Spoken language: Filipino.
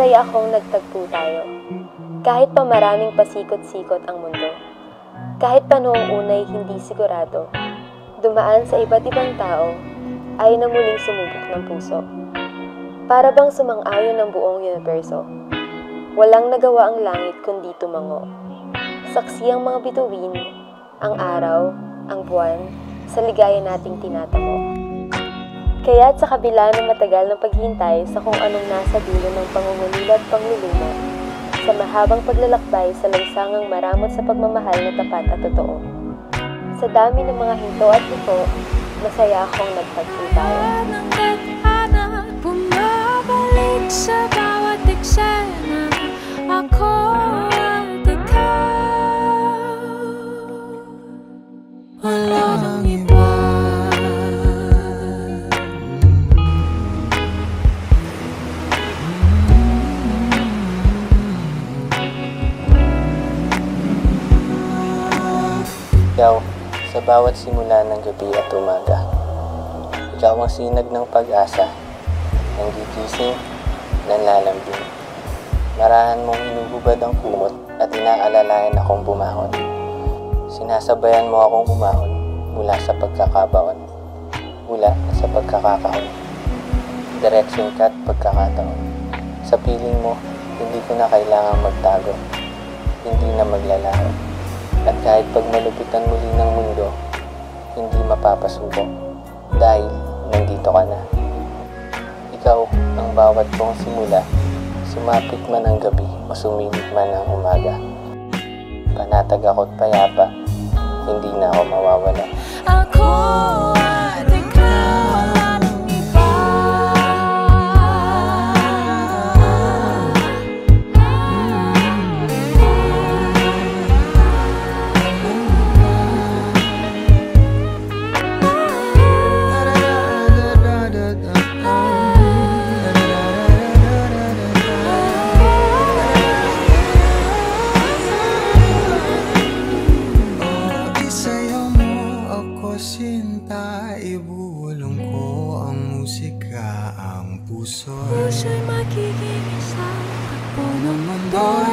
Masaya akong nagtagpo tayo. Kahit pa maraming pasikot-sikot ang mundo. Kahit pa noong unay hindi sigurado, dumaan sa iba't ibang tao, ay na muling sumubok ng puso. Para bang sumang-ayon ng buong universo. Walang nagawa ang langit kundi tumango. Saksi ang mga bituin, ang araw, ang buwan, sa ligaya nating tinatamo. Kaya't sa kabila ng matagal ng paghihintay sa kung anong nasa dulo ng pangungulila at pangluluma, sa mahabang paglalakbay sa lansangang maramot sa pagmamahal na tapat at totoo. Sa dami ng mga hinto at liko, masaya akong nagtagpo tayo. Bumabalik sa bawat eksena, ako at ikaw. Wala nang iba. Ikaw, sa bawat simula ng gabi at umaga, ikaw ang sinag ng pag-asa, ng gigising, ng lalambing. Marahan mong hinububad ang kumot at inaalalayan akong bumangon. Sinasabayan mo akong umahon mula sa pagkakabaon, mula sa pagkakakahon. Direksyon ka at pagkakataon. Sa piling mo, hindi ko na kailangang magtago, hindi na maglalaho. At kahit pag malupitan muli ng mundo, hindi mapapasuko dahil nandito ka na. Ikaw ang bawat kong simula, sumapit man ang gabi o sumilip man ang umaga. Panatag ako't payapa, hindi na ako mawawala. Ako at ikaw, wala nang iba. Sinta, ibulong ko ang musika, ang puso'y Puso'y magiging isang takbo ng mundo.